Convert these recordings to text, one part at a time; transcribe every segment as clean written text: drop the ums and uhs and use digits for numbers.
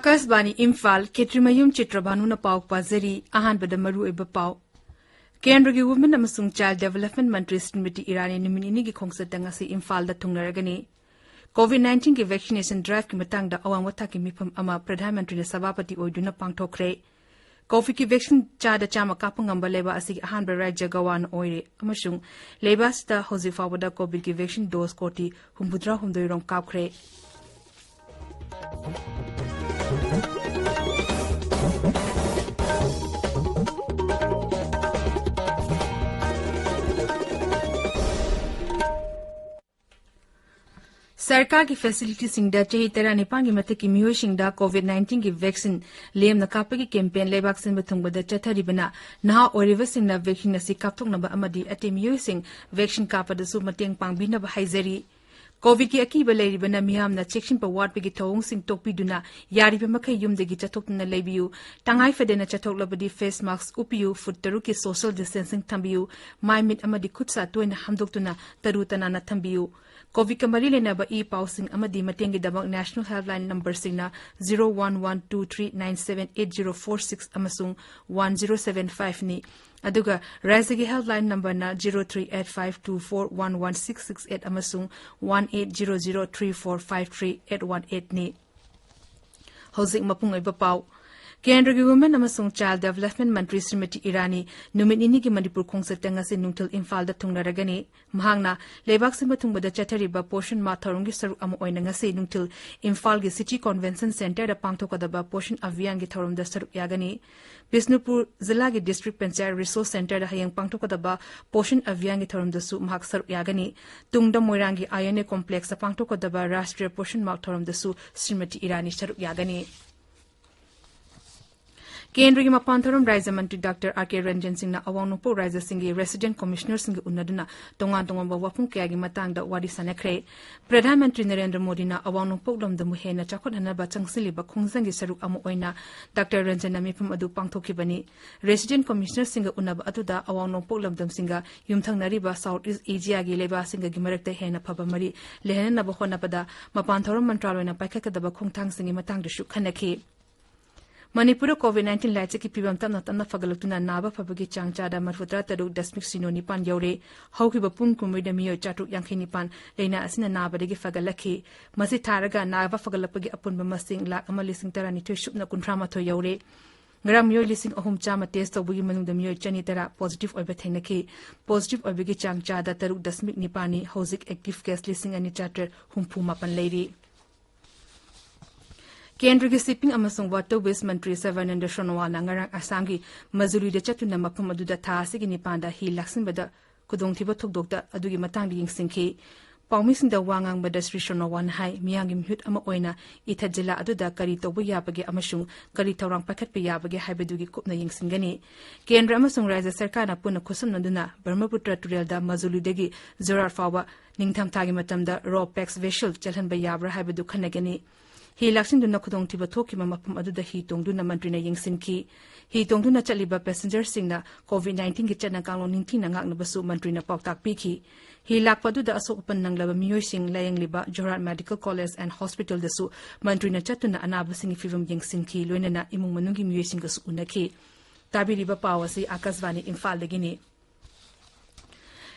Akasbani Imphal Chitrabhanu Chitrabhanu na pau pazari ahan bada maru eba pau. Kendragi Women amasung Child Development Mantri Smriti Irani numinini gi khongsatang asi Imphal da thungnaragani. COVID-19 ki vaccination drive ki matang da awang wata ki mipam ama Pradhan Mantri na sabapati oiduna pangthokre. Covid ki vaccine cha da chama kapangamba leba asi ahan ba rajya gawan oire amasung leba sta hozi fawada Covid ki vaccine dose koti humbudra humdoirong kapkhre. सरकार की facility सिंगदा चही तेरा नेपाल की मते की मियो सिंगदा कोविड-19 की vaccine लेम नकाप की campaign लेबाक सिन बथुंगबदा चथरिबना नहा ओरिव सिंगना वैक्सीन असि कापथोंगनबा अमदी अते मियो सिंग वैक्सीन कापदसु मतेंग पांगबिनबा हाइजरी कोविड की अकीब लेरिबना मियामना चेक्सिन प वार्ड पेगी थोंग सिंग टोकपिदुना यारिबा मखै युमदगी चथोकना लेबियु तंगाई फदेना चथोकलबदी फेस मास्क उपियु फुट तरु की सोशल डिस्टेंसिंग थंबियु माइमिट अमदी खुदसा तोयना हमदोक्तुना तरुतना न थंबियु कोविड का मरी लेना ई पाउसिंग अमदी मतेंगी दबक नेशनल हेल्पलाइन नंबर सिंगना 011239788046 अमसुंग 1075 नि अदुगा राज्य की हेल्पलाइन नंबर ना 0385241166 अमसुंग 1800345381 नि हौजिक मपुंग ऐबा पाउ केंद्र की वुमेन अमसुंग चाइल्ड डेवलपमेंट मंत्री श्रीमती इरानी नुमित निनी की मणिपुर खोंगसतंग से नुंगथल इम्फाल दा थुंगनरगनी महांगना लेबाक सिंह थुंगबदा चथरिबा पोषण मा थौरंगी सरुक अम ओइना ngasi नुंगथल इम्फाल की सिटी कन्वेंशन सेंटर दा पांगथोकदबा पोषण अभियान की थौरमदा सरुक यागनी बिष्णुपुर जिला की डिस्ट्रिक्ट पंचायत रिसोर्स सेंटर दा हयंग पांगथोकदबा पोषण अभियान की थौरमदसु महक सरुक यागनी तुंगदा मोइरांगी आईएनए कॉम्प्लेक्स दा पांगथोकदबा राष्ट्रीय पोषण मा थौरमदसु श्रीमती इरानी सरुक यागनी केंद्र की मपांथरम राज्य मंत्री डॉक्टर आर.के. रंजन सिंह ना अवांगनोपो राज्य सिंह की रेसिडेंट कमिश्नर सिंह उन्नदुना तोंगान तोंगान वफुं कयागी मतंगदा वारी सनखरे प्रधानमंत्री नरेंद्र मोदी ना अवांगनोपो लमदमु हेना चाखोदनबा चंगसिलिबा खोंगजंगी सरुक अमु ओइना डॉक्टर रंजन ना मिफम अदु पांगथोखिबनी रेसिडेंट कमिश्नर सिंह उन्नब अदुदा अवांगनोपो लमदम सिंह युमथंगनरिबा साउथ ईस्ट एशिया की लेबा सिंह की मरकते हेना फबा मरी लेहननबा होनपदा मपांथरम मंत्रालयना पाइखकदबा खोंगथांग सिंह मतंगदसु खनखि मणिपुर कोविड-19 लाइचे की पिबम तमना तमना फगलुतुना नाबा फबगी चांगचादा मरफुत्रा तरुक दशमिक सिनो निपान यौरे हौकिबा पुंग कुमैदा मियो चाटुक यांखै निपान लेना असिना नाबदगी फगलखि मसि थारगा नाबा फगलपगी अपुनबा मसिंग लाख अमा लिसिंग तरानिथोय सुपना कुंथ्रामाथोय यौरे ग्राम मियो लिसिंग अहुम चामा टेस्ट तौबगी मनुंगदा मियो चनी तरा पॉजिटिव ओइबा थेंगनखि पॉजिटिव ओइबगी चांगचादा तरुक दशमिक निपानी हौजिक एक्टिव केस लिसिंग अनि चार्टर हुमफु मापन लेरी केंद्र की शिपिंग अमसुंग वाटर वेस्ट मंत्री सर्वानंद सोनोवाल नंगरांग असम की मजुरी दे चतुना मफम अदुदा था सिगी निपांदा ही लक्ष्मबदा खुदोंथिबा थोकदोक्ता अदुगी मतंग यिंगसिंखि पाउमिसिंग द वांगांग बदा श्री सोनोवाल हाई मियांगी म्युट अमा ओइना इथा जिला अदुदा करी तोबु याबगे अमसुंग करी थौरांग पखतपे याबगे हाइबदुगी कुपना यिंगसिंगनी केंद्र अमसुंग राज्य सरकारना पुना खुसमनदुना ब्रह्मपुत्र तुरेलदा मजुलीदगी जोरार फावा निंगथामथागी मतमदा रो पैक्स वेशल चलहनबा याब्रा हाइबदु खनगनी ही लाक्सिंदुना खुदोंथिबा थोकिबा मफम अदुदा ही तोंगदुना मंत्रीना यिंगसिंखि ही तोंगदुना चलिबा पैसेंजर सिंगना कोविड-19 की चना कांगलो निंगथिना ngaknabasु मंत्रीना पाउताक पिखि ही लाकपदुदा असोकपन नंगलबा मियोइसिंग लायंगलिबा जोराट मेडिकल कॉलेज एंड हॉस्पिटल दसु मंत्रीना चतुना अनाबसिंग फिवम यिंगसिंखि लोइनना इमुंग मनुंगी मियोइसिंगसु उनखि ताबिरिबा पावसी आकाशवाणी इम्फाल दगिनी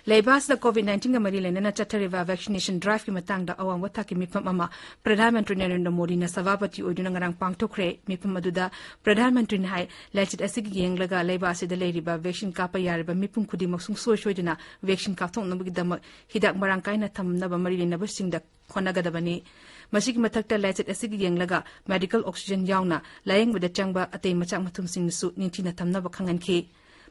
लेबास द कोविड-19 का मरी लेना चथरेवा वैक्सीनेशन ड्राइव की मतंगदा अवांग वथा की मिफम अमा प्रधानमंत्री नरेंद्र मोदी ना सभापति ओइदुना ngarang पांगथोखरे मिफम अदुदा प्रधानमंत्री ने हाई लेचित असिगी येंगलगा लेबास द लेरिबा वैक्सीन कापा यारबा मिपुम खुदी मक्सुंग सोइसोइदुना वैक्सीन काथोंगनबगी दम हिदाक मरांग काइना थमनबा मरी लेना बसिंगदा खोनगदबनी मसिगी मथक्ता लेचित असिगी येंगलगा मेडिकल ऑक्सीजन यावना लायंगबदा चंगबा अतै मचाक मथुमसिंगसु निंथिना थमनबा खंगनखि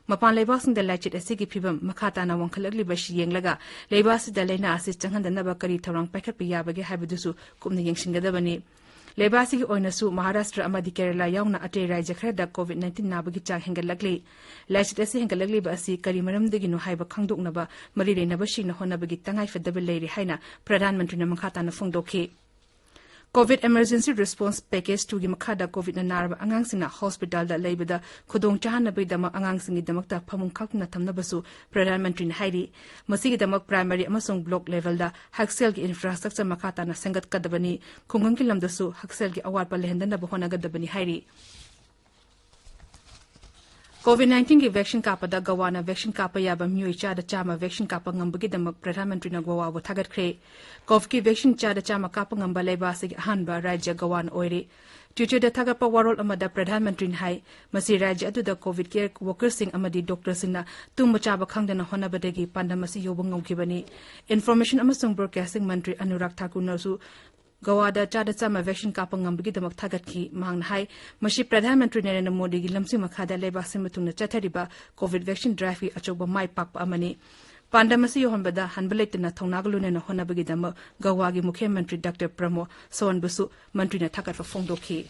मपान लेबासिंग द लाइचित असिगी फिबम मखाताना वंखलगलिबा शियेंगलगा लेबासि द लेना असि चंगहनदनबा करी थौरांग पाइखतपे याबगे हाइबदुसु कुमना यंगसिंगदबनी लेबासिगी ओइनसु महाराष्ट्र अमदि केरला यावना अटे राज्य खरदा कोविड-19 नाबगी चांग हेंगलगली लाइचित असि हेंगलगलिबा असि करी मरमदगिनो हाइबा खंगदोकनबा मरी लेनबा शिना होनबगी तंगाई फदबे लेरि हाइना प्रधानमंत्री न मखाताना फोंदोखि COVID emergency response package to gimakada COVID na naraba angang sina hospital da leibada khudong chahana bidama angang singi damakta phamung khakna thamnabasu Pradhan Mantri na hairi masigi damak primary amasung block level da haksel gi infrastructure makata na sangat kadabani khungang ki lamdasu haksel gi awar pa lehendana bahona gadabani hairi COVID-19 की vaccine कापदा गवाना vaccine कापा याबा म्यूई चादा Chama vaccine कापा ngambagi damak प्रधानमंत्री na gowa wa thagat khre Covid की vaccine चादा Chama कापा ngamba leiba se hanba राज्य गवान ओइरे Twitter da thagat pa warol amada प्रधानमंत्री hai masi राज्य adu da covid care workers sing amadi doctor singna tumba chaba khangdana honabadagi pandamasi yobang ngokibani information amasung broadcasting mantri Anurag Thakur nasu Gawada chada chama vaccine kapang ngambagi damak thagat ki mangna hai mashi Pradhanmantri Narendra Modi gi lamsi makhada leba simatungna chathariba COVID vaccine drive ki achoba mai pakpa amani pandamasi yohonbada hanbaletina thonagulune na honabagi dama Gawa gi Mukhya Mantri Dr Pramo Sowanbusu mantri na thagat fa phongdokhi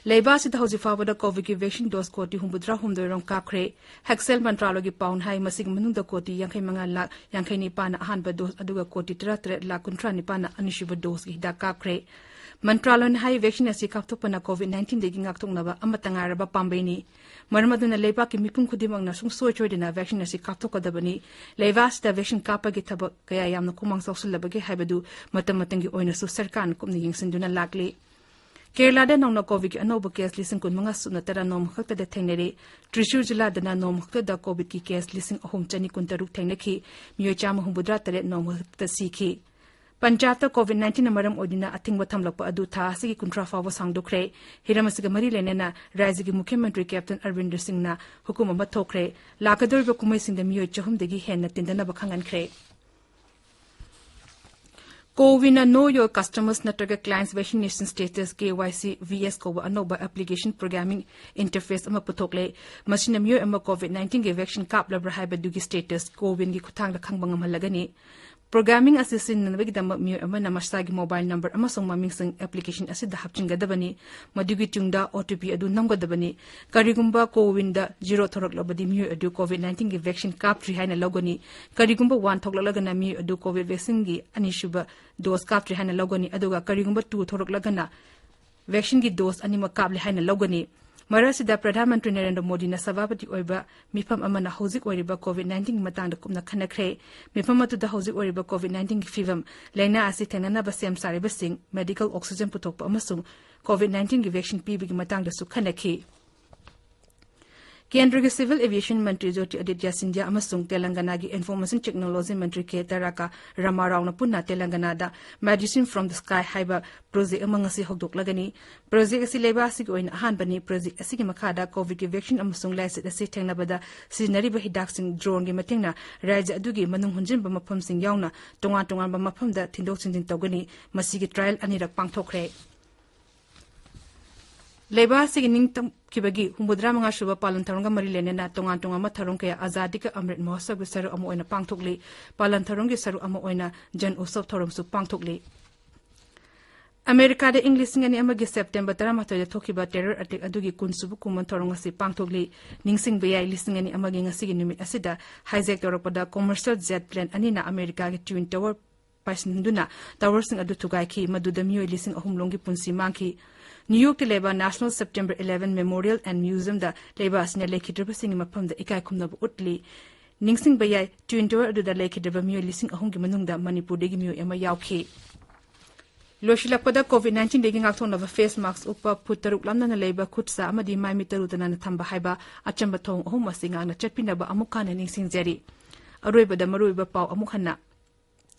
Leiba sida hoji fawada COVID ki vaccine dose koti humbudra humdoirong kakre Haksel Mantralo gi paun hai masig manung da koti yankai manga lak yankai ni pana ahanba dose aduga koti 33 lak kuntra ni pana anishiba dose gi da kakre Mantralo ni hai vaccine asi kaptopana COVID-19 degi ngaktoknaba amatangaraba pambaini marmaduna leiba ki mipum khudimang na sung soichoidina vaccine asi kaptokadabani leiba sida vaccine kapa gi thaba kaya yamna kumang sausulabagi haibadu matamatangi oina su sarkan kumni yingsinduna lakli Kerala da nongna COVID ki anoba case lising kun mga suna tara nom khakta da thengnere Trishur jila da na nom khakta da COVID ki case lising ahum chani kun taruk thengnaki miyo chama humbudra tare nom khakta sikhi Panjata COVID-19 maram odina athingwa thamlakpa adu tha sigi kuntra fawa sangdokre hiramasiga mari lenena rajya gi Mukhya Mantri Captain Arvinder Singh na hukuma ma thokre lakador ba kumai singda miyo chahum degi henna tindana bakhangan khre Covina Know Your Customers Natraga Clients Vaccination Status KYC VS Koba Anoba Application Programming Interface Ama Putokle Machine Myo Ama COVID-19 ge vaccine kap labra haiba dugi status Covin gi khutang da khangbangam halagani Programming assistant nabagi dama myo ama namasagi mobile number ama song maming sing application asid da hapchinga dabani madugi tungda OTP adu namga dabani karigumba Covin da 0 thorok labadi myo adu COVID-19 ge vaccine kap tri haina logoni karigumba 1 thok lagana myo adu COVID vaccine gi anishuba dose kap tri haina logoni aduga karigumba 2 thorok lagana vaccine gi dose anima kap le haina logoni Marasida Pradhanmantri Narendra Modi na Savapati oiba mifam amana hozik oiriba COVID-19 matangda kumna khanakre mifam atu da hozik oiriba COVID-19 fivam laina asi thenana ba sem sariba sing medical oxygen putokpa amasung COVID-19 gi vaccine pibigi matangda su khanakhi Kendra ki Civil Aviation Mantri Jyoti Aditya Sindhya amasung Telangana gi Information Technology Mantri K Taraka Ramarao na punna Telangana da Medicine from the Sky haiba project amang asi hokdok lagani project asi leba asi oin ahan bani project asi gi makhada COVID ki vaccine amasung laise asi thengna bada sinari ba hidak sing drone gi matengna rajya adugi manung hunjin ba mafam sing yauna tonga tonga ba mafam da thindok sindin tawgani masi gi trial anirak pangthokre Leba sigining kibagi humbudra mga shuba palan tharunga mari lenena tonga tonga ma tharung kaya azadi ka amrit mahotsav gi saru amo oina pangthokli palan tharung gi saru amo oina jan utsav tharum su pangthokli America da English ngani amagi September 13 da thokiba terror attack adugi kunsubu kuman tharung asi pangthokli ningsing bayai lisingani amagi ngasi gi numit asida hijack toropada commercial jet plane anina America gi twin tower paisinduna tower sing adu thugai ki maduda mioi lising ahum longi punsi mangki New York Leba National September 11 Memorial and Museum da Leba asina lekidrba sing mapam da ikai kumna bu utli ningsing bayai twin tower adu da lekidrba mioi lising ahum gi manung da Manipur de gi mioi ama yaukhi Loshilakpada COVID-19 degi ngakthona ba face mask upa putaruk lamna na leba khutsa amadi mai mitaru tana na thamba haiba achamba thong ahum asinga na chatpina ba amukana ningsing jari aroiba da maroiba pau amukhanna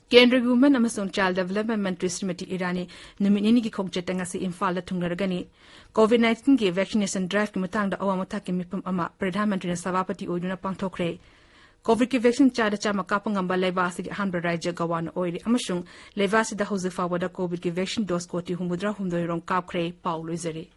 Kendra Women amasung Child Development Mantri Srimati Irani numinini gi khongchetanga si Imphal da thungaragani COVID-19 ge vaccination drive ki matangda awamata ki mipam ama Pradhanmantri na Savapati oiduna pangthokre COVID ki vaccine chada chama kapangamba leba si hanba rajya gawan oiri amasung leba si da hozifa wada COVID ki vaccine dose koti humudra humdoirong kapkre Paulo Izari